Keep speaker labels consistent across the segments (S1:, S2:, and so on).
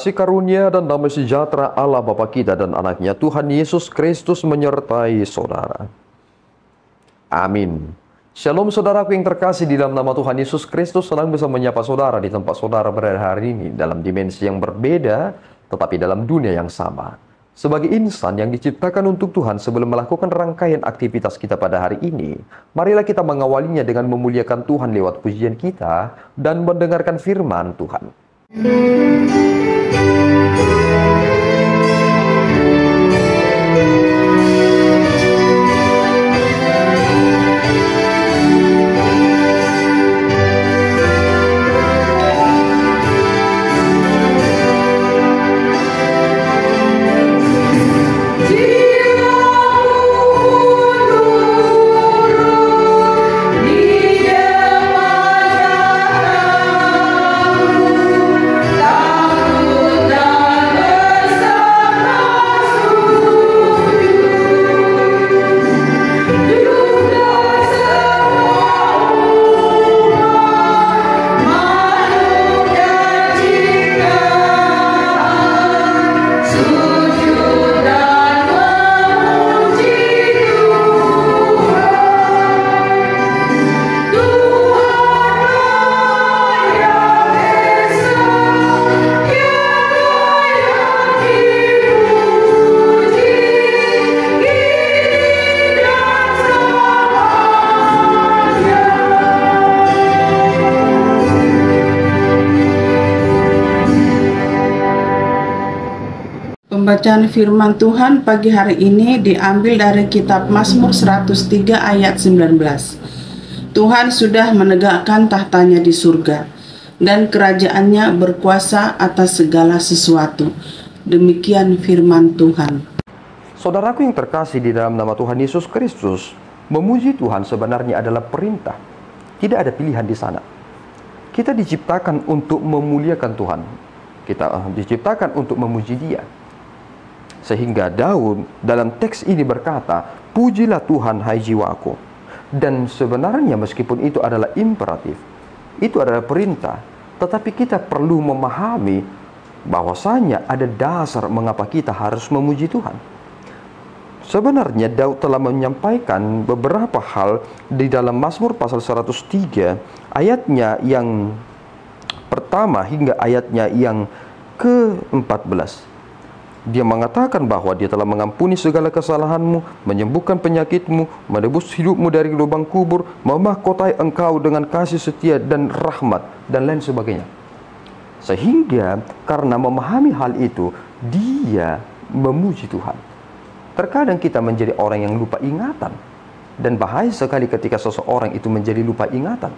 S1: Kasih karunia dan damai sejahtera Allah Bapa kita dan anaknya Tuhan Yesus Kristus menyertai saudara. Amin. Shalom saudaraku yang terkasih, di dalam nama Tuhan Yesus Kristus senang bisa menyapa saudara di tempat saudara berada hari ini, dalam dimensi yang berbeda tetapi dalam dunia yang sama. Sebagai insan yang diciptakan untuk Tuhan, sebelum melakukan rangkaian aktivitas kita pada hari ini, marilah kita mengawalinya dengan memuliakan Tuhan lewat pujian kita dan mendengarkan firman Tuhan.
S2: Pembacaan firman Tuhan pagi hari ini diambil dari kitab Mazmur 103 ayat 19. Tuhan sudah menegakkan tahtanya di surga, dan kerajaannya berkuasa atas segala sesuatu. Demikian firman Tuhan.
S1: Saudaraku yang terkasih di dalam nama Tuhan Yesus Kristus, memuji Tuhan sebenarnya adalah perintah. Tidak ada pilihan di sana. Kita diciptakan untuk memuliakan Tuhan. Kita diciptakan untuk memuji Dia. Sehingga Daud dalam teks ini berkata, "Pujilah Tuhan hai jiwaku." Dan sebenarnya meskipun itu adalah imperatif, itu adalah perintah, tetapi kita perlu memahami bahwasanya ada dasar mengapa kita harus memuji Tuhan. Sebenarnya Daud telah menyampaikan beberapa hal di dalam Mazmur pasal 103 ayatnya yang pertama hingga ayatnya yang ke-14. Dia mengatakan bahwa Dia telah mengampuni segala kesalahanmu, menyembuhkan penyakitmu, menebus hidupmu dari lubang kubur, memahkotai engkau dengan kasih setia dan rahmat, dan lain sebagainya. Sehingga karena memahami hal itu, dia memuji Tuhan. Terkadang kita menjadi orang yang lupa ingatan, dan bahaya sekali ketika seseorang itu menjadi lupa ingatan.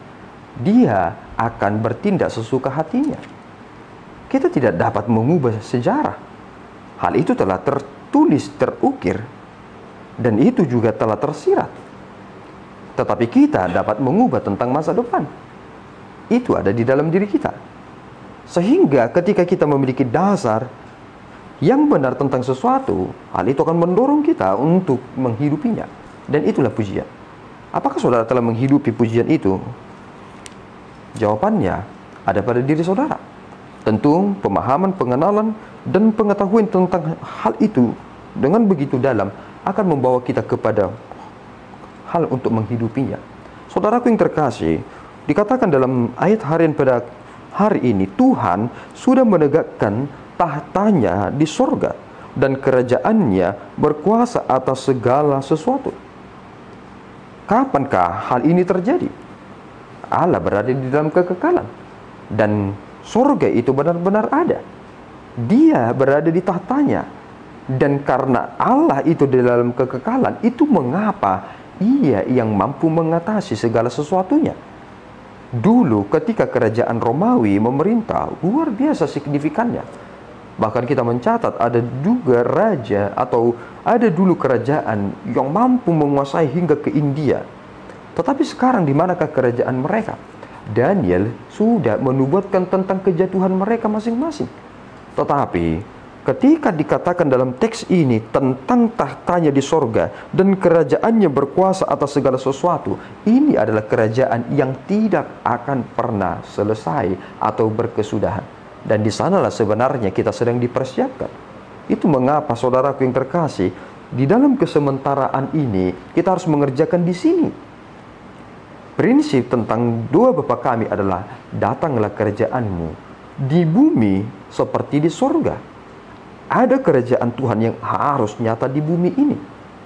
S1: Dia akan bertindak sesuka hatinya. Kita tidak dapat mengubah sejarah. Hal itu telah tertulis, terukir, dan itu juga telah tersirat. Tetapi kita dapat mengubah tentang masa depan. Itu ada di dalam diri kita. Sehingga ketika kita memiliki dasar yang benar tentang sesuatu, hal itu akan mendorong kita untuk menghidupinya. Dan itulah pujian. Apakah saudara telah menghidupi pujian itu? Jawabannya ada pada diri saudara. Tentu pemahaman, pengenalan, dan pengetahuan tentang hal itu dengan begitu dalam akan membawa kita kepada hal untuk menghidupinya. Saudaraku yang terkasih, dikatakan dalam ayat harian pada hari ini, Tuhan sudah menegakkan tahtanya di sorga, dan kerajaannya berkuasa atas segala sesuatu. Kapankah hal ini terjadi? Allah berada di dalam kekekalan, dan sorga itu benar-benar ada. Dia berada di tahtanya. Dan karena Allah itu di dalam kekekalan, itu mengapa Ia yang mampu mengatasi segala sesuatunya. Dulu ketika kerajaan Romawi memerintah, luar biasa signifikannya. Bahkan kita mencatat ada juga raja atau ada dulu kerajaan yang mampu menguasai hingga ke India. Tetapi sekarang di manakah kerajaan mereka? Daniel sudah menubuatkan tentang kejatuhan mereka masing-masing. Tetapi ketika dikatakan dalam teks ini tentang tahtanya di sorga dan kerajaannya berkuasa atas segala sesuatu, ini adalah kerajaan yang tidak akan pernah selesai atau berkesudahan. Dan di sanalah sebenarnya kita sedang dipersiapkan. Itu mengapa saudaraku yang terkasih, di dalam kesementaraan ini kita harus mengerjakan di sini. Prinsip tentang doa Bapa kami adalah, datanglah kerajaan-Mu di bumi seperti di sorga. Ada kerajaan Tuhan yang harus nyata di bumi ini.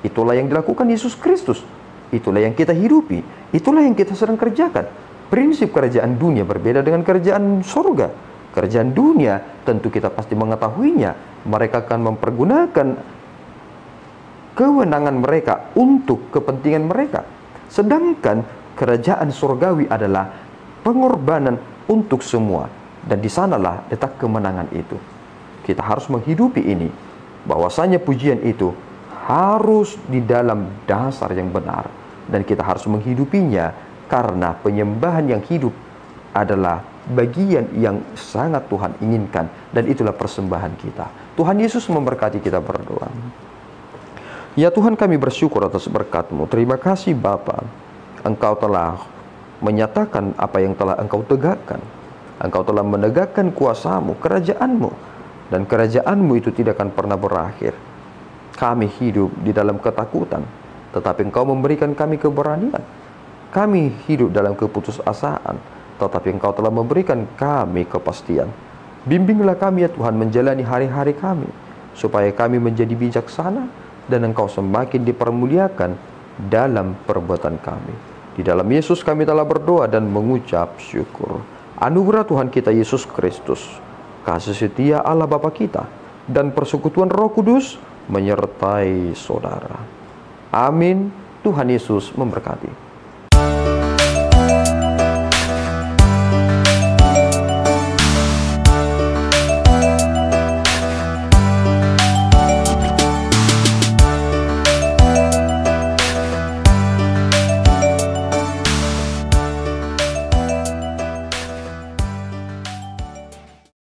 S1: Itulah yang dilakukan Yesus Kristus. Itulah yang kita hidupi. Itulah yang kita sedang kerjakan. Prinsip kerajaan dunia berbeda dengan kerajaan sorga. Kerajaan dunia tentu kita pasti mengetahuinya. Mereka akan mempergunakan kewenangan mereka untuk kepentingan mereka. Sedangkan kerajaan surgawi adalah pengorbanan untuk semua. Dan di sanalah letak kemenangan itu. Kita harus menghidupi ini. Bahwasanya pujian itu harus di dalam dasar yang benar. Dan kita harus menghidupinya karena penyembahan yang hidup adalah bagian yang sangat Tuhan inginkan. Dan itulah persembahan kita. Tuhan Yesus memberkati kita berdoa. Ya Tuhan, kami bersyukur atas berkat-Mu. Terima kasih Bapa. Engkau telah menyatakan apa yang telah Engkau tegakkan. Engkau telah menegakkan kuasa-Mu, kerajaan-Mu. Dan kerajaan-Mu itu tidak akan pernah berakhir. Kami hidup di dalam ketakutan, tetapi Engkau memberikan kami keberanian. Kami hidup dalam keputusasaan, tetapi Engkau telah memberikan kami kepastian. Bimbinglah kami ya Tuhan menjalani hari-hari kami, supaya kami menjadi bijaksana dan Engkau semakin dipermuliakan dalam perbuatan kami. Di dalam Yesus kami telah berdoa dan mengucap syukur. Anugerah Tuhan kita Yesus Kristus, kasih setia Allah Bapa kita, dan persekutuan Roh Kudus menyertai saudara. Amin. Tuhan Yesus memberkati.